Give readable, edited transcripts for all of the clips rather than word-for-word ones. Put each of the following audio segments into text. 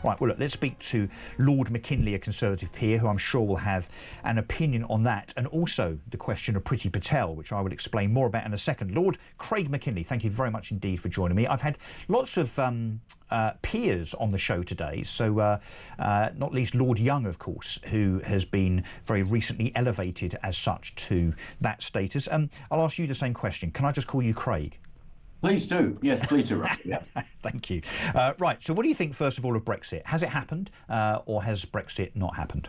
Right, well, look, let's speak to Lord Mackinley, a Conservative peer, who I'm sure will have an opinion on that, and also the question of Priti Patel, which I will explain more about in a second. Lord Craig Mackinley, thank you very much indeed for joining me. I've had lots of peers on the show today, so not least Lord Young, of course, who has been very recently elevated as such to that status. I'll ask you the same question. Can I just call you Craig? Please do. Yes, please do. Yeah. Thank you. Right, so what do you think, first of all, of Brexit? Has it happened, or has Brexit not happened?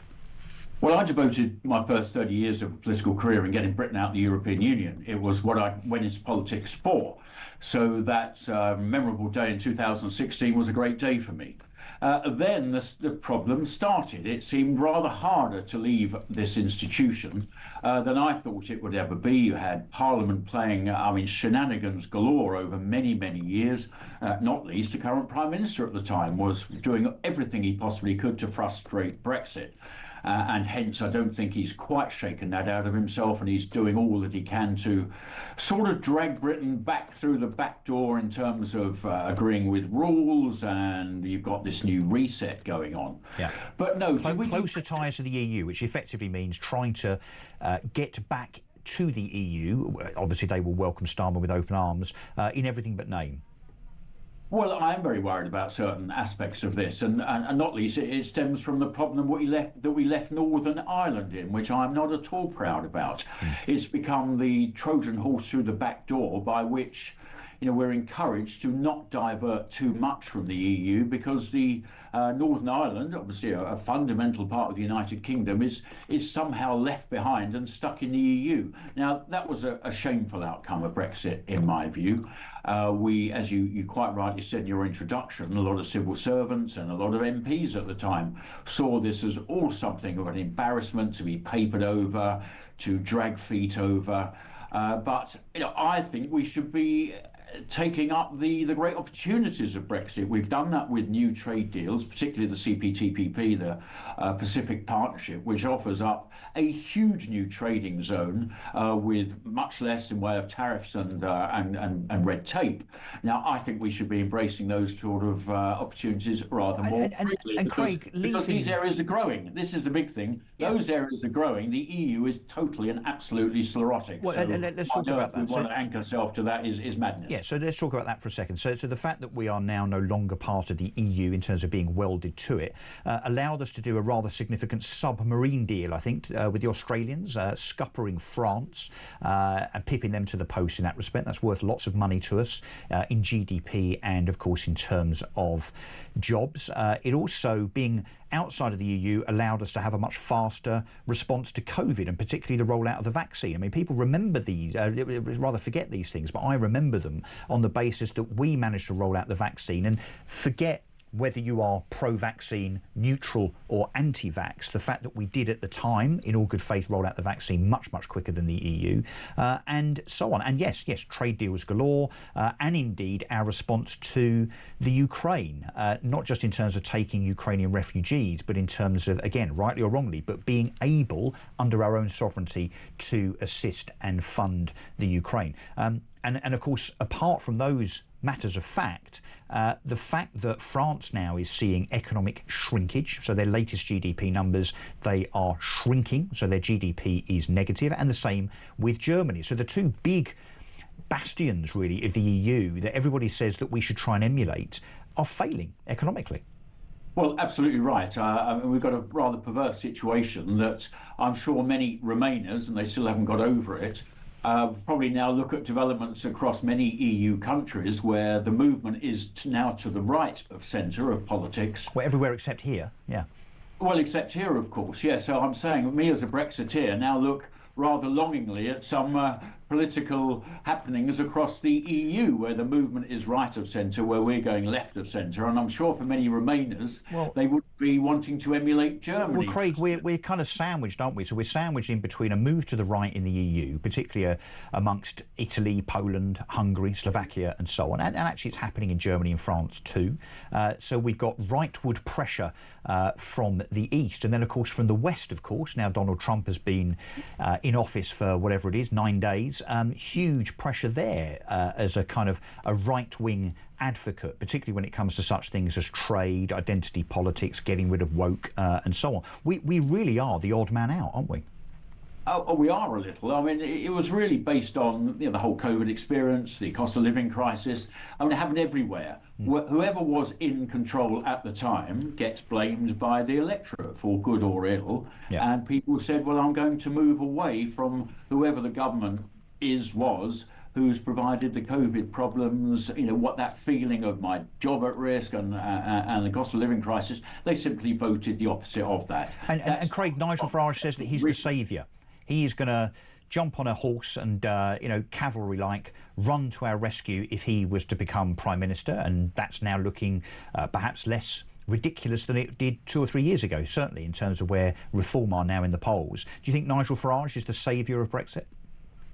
Well, I devoted my first 30 years of political career in getting Britain out of the European Union. It was what I went into politics for. So that memorable day in 2016 was a great day for me. Then the problem started. It seemed rather harder to leave this institution than I thought it would ever be. You had Parliament playing, shenanigans galore over many, many years. Not least the current Prime Minister at the time was doing everything he possibly could to frustrate Brexit. And hence, I don't think he's quite shaken that out of himself, and he's doing all that he can to sort of drag Britain back through the back door in terms of agreeing with rules, and you've got this new reset going on. Yeah. But no, closer ties to the EU, which effectively means trying to get back to the EU. Obviously, they will welcome Starmer with open arms in everything but name. Well, I am very worried about certain aspects of this, and not least it stems from the problem that we left Northern Ireland in, which I'm not at all proud about. It's become the Trojan horse through the back door by which, we're encouraged to not divert too much from the EU, because the Northern Ireland, obviously a fundamental part of the United Kingdom, is somehow left behind and stuck in the EU. Now, that was a shameful outcome of Brexit, in my view. We, as you quite rightly said in your introduction, a lot of civil servants and a lot of MPs at the time saw this as all something of an embarrassment to be papered over, to drag feet over. But I think we should be taking up the great opportunities of Brexit. We've done that with new trade deals, particularly the CPTPP, the Pacific Partnership, which offers up a huge new trading zone with much less in way of tariffs and red tape. Now, I think we should be embracing those sort of opportunities rather more quickly, because these areas are growing. This is the big thing. Yeah. Those areas are growing. The EU is totally and absolutely sclerotic. Well, so let's talk about that. We want to anchor ourselves to that is madness. Yeah, so let's talk about that for a second. So the fact that we are now no longer part of the EU in terms of being welded to it allowed us to do a rather significant submarine deal, I think, with the Australians, scuppering France and pipping them to the post in that respect. That's worth lots of money to us in GDP and, of course, in terms of jobs. It also, being outside of the EU, allowed us to have a much faster response to COVID, and particularly the rollout of the vaccine. I mean, people remember these, rather forget these things, but I remember them on the basis that we managed to roll out the vaccine, and forget whether you are pro-vaccine, neutral or anti-vax, the fact that we did at the time, in all good faith, roll out the vaccine much, much quicker than the EU, and so on. And yes, trade deals galore, and indeed our response to the Ukraine, not just in terms of taking Ukrainian refugees, but in terms of, again, rightly or wrongly, but being able, under our own sovereignty, to assist and fund the Ukraine. And of course, apart from those matters of fact, the fact that France now is seeing economic shrinkage, so their latest GDP numbers, they are shrinking, so their GDP is negative, and the same with Germany. So the two big bastions, really, of the EU that everybody says that we should try and emulate are failing economically. Well, absolutely right. We've got a rather perverse situation that I'm sure many Remainers, and they still haven't got over it, probably now look at developments across many EU countries where the movement is now to the right of centre of politics. Well, everywhere except here, yeah. Well, except here, of course, yeah. So I'm saying, me as a Brexiteer now look rather longingly at some political happenings across the EU, where the movement is right of centre, where we're going left of centre, and I'm sure for many Remainers, they would be wanting to emulate Germany. Well, Craig, we're kind of sandwiched, aren't we? So we're sandwiched in between a move to the right in the EU, particularly amongst Italy, Poland, Hungary, Slovakia, and so on, and actually it's happening in Germany and France too. So we've got rightward pressure from the east, and then of course from the west, of course. Now Donald Trump has been in office for whatever it is, 9 days. Tories, huge pressure there as a kind of a right-wing advocate, particularly when it comes to such things as trade, identity politics, getting rid of woke, and so on. We really are the odd man out, aren't we? Oh, we are a little. I mean, it was really based on the whole COVID experience, the cost of living crisis. I mean, it happened everywhere. Whoever was in control at the time gets blamed by the electorate for good or ill. Yeah. And people said, well, I'm going to move away from whoever the government was, who's provided the COVID problems, what that feeling of my job at risk and the cost of living crisis. They simply voted the opposite of that. And Craig, Nigel Farage says that he's the saviour. He is going to jump on a horse and, cavalry-like, run to our rescue if he was to become Prime Minister, and that's now looking perhaps less ridiculous than it did 2 or 3 years ago, certainly, in terms of where Reform are now in the polls. Do you think Nigel Farage is the saviour of Brexit?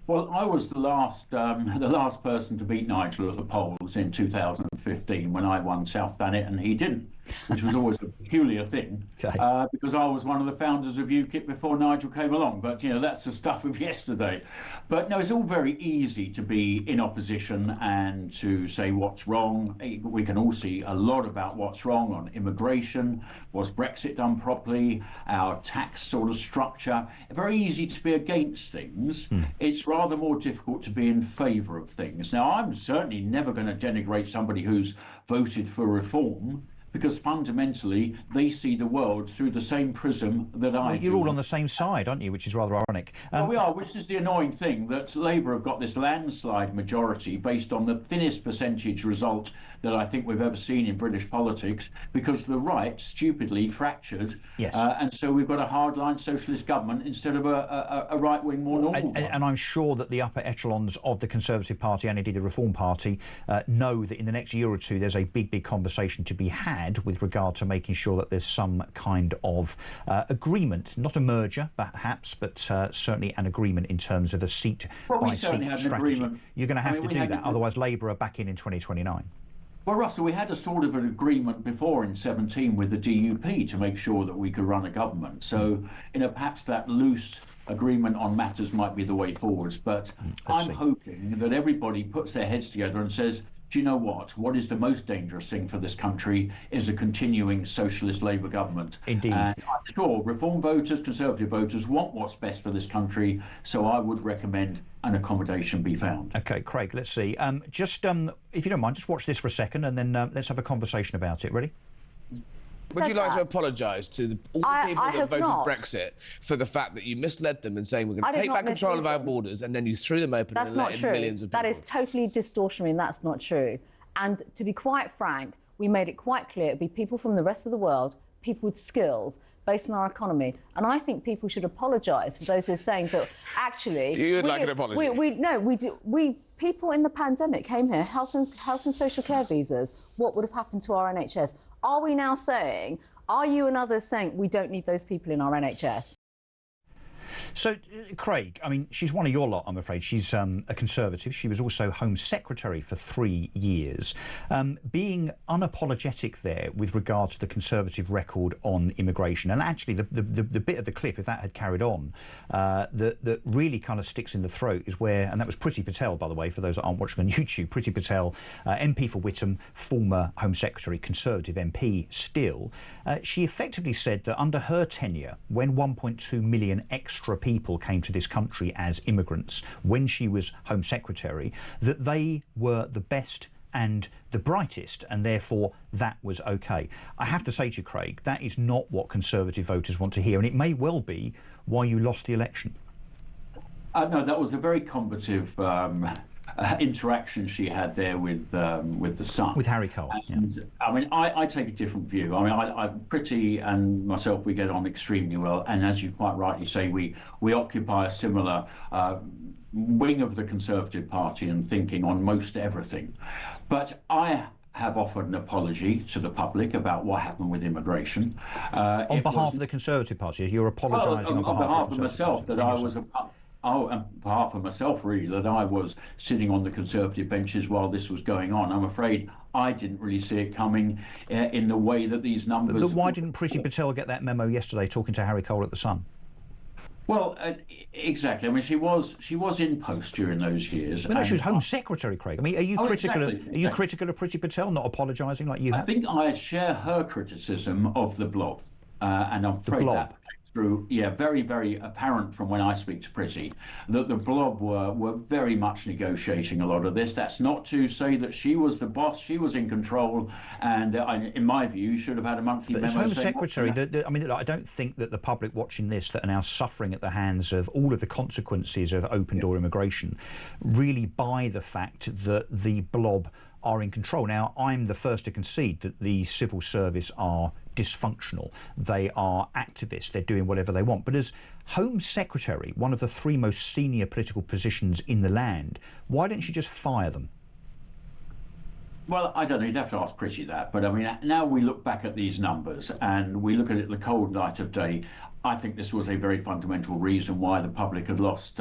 Well, I was the last person to beat Nigel at the polls in 2015 when I won South Thanet and he didn't, which was always a peculiar thing, because I was one of the founders of UKIP before Nigel came along. But that's the stuff of yesterday. But no, it's all very easy to be in opposition and to say what's wrong. We can all see a lot about what's wrong on immigration. Was Brexit done properly? Our tax sort of structure. Very easy to be against things. It's rather more difficult to be in favour of things. Now, I'm certainly never going to denigrate somebody who's voted for reform, because fundamentally they see the world through the same prism that I do. You're all on the same side, aren't you? Which is rather ironic. Well, we are, which is the annoying thing, that Labour have got this landslide majority based on the thinnest percentage result that I think we've ever seen in British politics, because the right stupidly fractured. Yes. And so we've got a hardline socialist government instead of a right-wing, more normal one. And I'm sure that the upper echelons of the Conservative Party and indeed the Reform Party know that in the next year or two there's a big conversation to be had with regard to making sure that there's some kind of agreement, not a merger perhaps, but certainly an agreement in terms of a seat-by-seat strategy. You're going to have to do that, otherwise Labour are back in 2029. Well, Russell, we had a sort of an agreement before in 17 with the DUP to make sure that we could run a government. So, perhaps that loose agreement on matters might be the way forwards. But I'm hoping that everybody puts their heads together and says, do you know what? What is the most dangerous thing for this country is a continuing socialist Labour government. Indeed. And I'm sure Reform voters, Conservative voters want what's best for this country. So I would recommend an accommodation be found. OK, Craig, let's see. If you don't mind, just watch this for a second and then let's have a conversation about it. Ready? Would you like to apologise to all the people that voted Brexit for the fact that you misled them and saying we're going to take back control of our borders, and then you threw them open and let in millions of people? That is totally distortionary, and that's not true. And to be quite frank, we made it quite clear it'd be people from the rest of the world, people with skills based on our economy. And I think people should apologise for those who are saying that actually... You would like an apology? People in the pandemic came here, health and social care visas. What would have happened to our NHS? Are we now saying, are you and others saying we don't need those people in our NHS? So, Craig, I mean, she's one of your lot, I'm afraid. She's a Conservative. She was also Home Secretary for 3 years. Being unapologetic there with regard to the Conservative record on immigration, and actually the bit of the clip, if that had carried on, that really kind of sticks in the throat is where, and that was Priti Patel, by the way, for those that aren't watching on YouTube, Priti Patel, MP for Whittam, former Home Secretary, Conservative MP still, she effectively said that under her tenure, when 1.2 million extra people came to this country as immigrants when she was Home Secretary, that they were the best and the brightest, and therefore that was OK. I have to say to you, Craig, that is not what Conservative voters want to hear, and it may well be why you lost the election. No, that was a very combative interaction she had there with the Sun. With Harry Cole. And, yeah. I mean, I take a different view. I mean, Priti and myself, we get on extremely well. And as you quite rightly say, we occupy a similar wing of the Conservative Party and thinking on most everything. But I have offered an apology to the public about what happened with immigration. On behalf of the Conservative Party? You're apologising on behalf of myself that I was on behalf of myself, really, that I was sitting on the Conservative benches while this was going on. I'm afraid I didn't really see it coming in the way that these numbers... But why didn't Priti Patel get that memo yesterday talking to Harry Cole at The Sun? Well, exactly. I mean, she was in post during those years. Well, no, she was Home Secretary, Craig. I mean, are you critical? Exactly. Are you critical of Priti Patel not apologising like you have? I think I share her criticism of the blob, and I'm afraid that through, very, very apparent from when I speak to Priti, that the blob were very much negotiating a lot of this. That's not to say that she was the boss, she was in control, and in my view, should have had a monthly memo. As Home Secretary, I mean, I don't think that the public watching this that are now suffering at the hands of all of the consequences of open door immigration really buy the fact that the blob are in control. Now, I'm the first to concede that the civil service are dysfunctional. They are activists. They're doing whatever they want. But as Home Secretary, one of the three most senior political positions in the land, why don't you just fire them? Well, I don't know, you'd have to ask Priti that. But I mean, now we look back at these numbers and we look at it the cold light of day. I think this was a very fundamental reason why the public had lost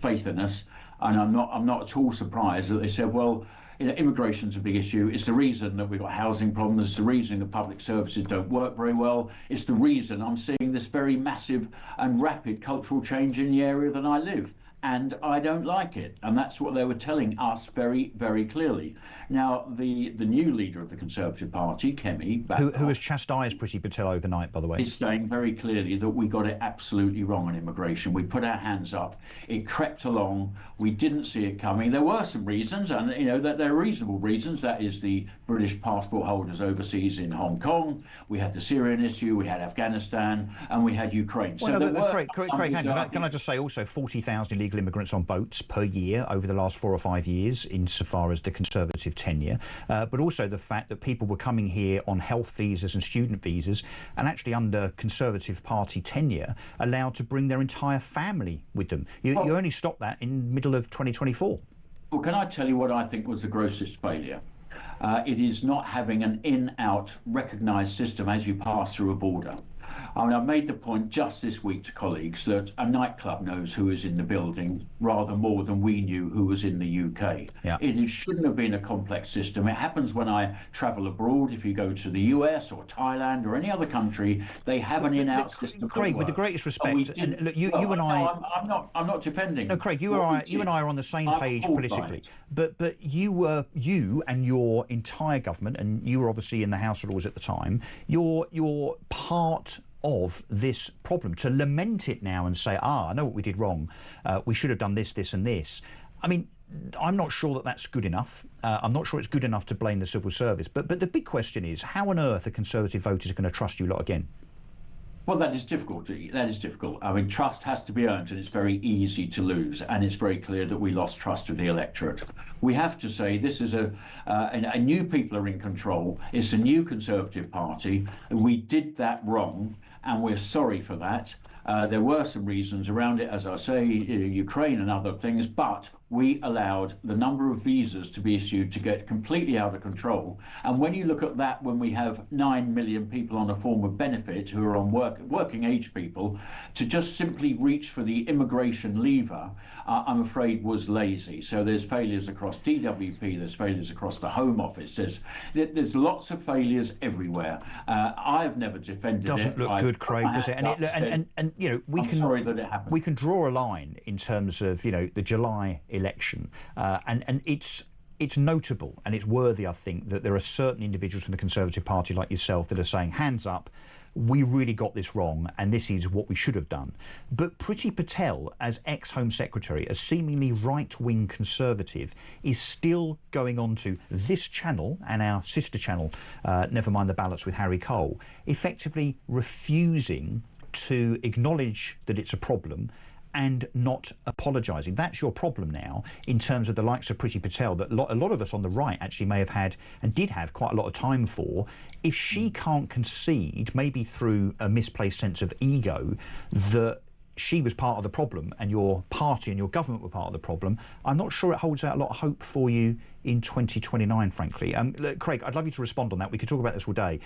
faith in us. And I'm not at all surprised that they said, well, immigration's a big issue. It's the reason that we've got housing problems. It's the reason the public services don't work very well. It's the reason I'm seeing this very massive and rapid cultural change in the area that I live. And I don't like it. And that's what they were telling us very, very clearly. Now, the new leader of the Conservative Party, Kemi, who has chastised Priti Patel overnight, by the way, is saying very clearly that we got it absolutely wrong on immigration. We put our hands up. It crept along. We didn't see it coming. There were some reasons, and that there are reasonable reasons. That is the British passport holders overseas in Hong Kong. We had the Syrian issue. We had Afghanistan, and we had Ukraine. Well, so Craig, can I just say also 40,000 illegal immigrants on boats per year over the last 4 or 5 years, insofar as the Conservative tenure, but also the fact that people were coming here on health visas and student visas, and actually under Conservative Party tenure, allowed to bring their entire family with them. You only stopped that in the middle of 2024. Well, can I tell you what I think was the grossest failure? It is not having an in-out recognised system as you pass through a border. I mean, I made the point just this week to colleagues that a nightclub knows who is in the building rather more than we knew who was in the UK. Yeah. It shouldn't have been a complex system. It happens when I travel abroad. If you go to the US or Thailand or any other country, they have an in-out system. Craig, with the greatest respect, and look, you and I. No, I'm not defending. No, Craig, you and I are on the same page politically. But you and your entire government, and you were obviously in the House of Lords at the time. You're part of this problem. To lament it now and say, I know what we did wrong, we should have done this, this and this. I mean, I'm not sure that that's good enough. I'm not sure it's good enough to blame the civil service. But the big question is, how on earth are Conservative voters going to trust you lot again? Well, that is difficult. That is difficult. I mean, trust has to be earned, and it's very easy to lose. And it's very clear that we lost trust of the electorate. We have to say this is a new people are in control. It's a new Conservative Party. We did that wrong, and we're sorry for that. There were some reasons around it, as I say, Ukraine and other things, but we allowed the number of visas to be issued to get completely out of control. And when you look at that, when we have 9 million people on a form of benefit who are on working age people, to just simply reach for the immigration lever, I'm afraid was lazy. So there's failures across DWP, there's failures across the Home Office, there's lots of failures everywhere. I've never defended it. Doesn't look good, Craig, does it? And you know, sorry that it happened. We can draw a line in terms of, you know, the July election, and it's notable and it's worthy, I think, that there are certain individuals from the Conservative Party like yourself that are saying, hands up, we really got this wrong and this is what we should have done. But Priti Patel, as ex-Home Secretary, a seemingly right-wing Conservative, is still going on to this channel and our sister channel, Never Mind the Ballots with Harry Cole, effectively refusing to acknowledge that it's a problem and not apologising. That's your problem now in terms of the likes of Priti Patel that a lot of us on the right actually may have had and did have quite a lot of time for. If she can't concede, maybe through a misplaced sense of ego, that she was part of the problem and your party and your government were part of the problem, I'm not sure it holds out a lot of hope for you in 2029, frankly. Look, Craig, I'd love you to respond on that. We could talk about this all day.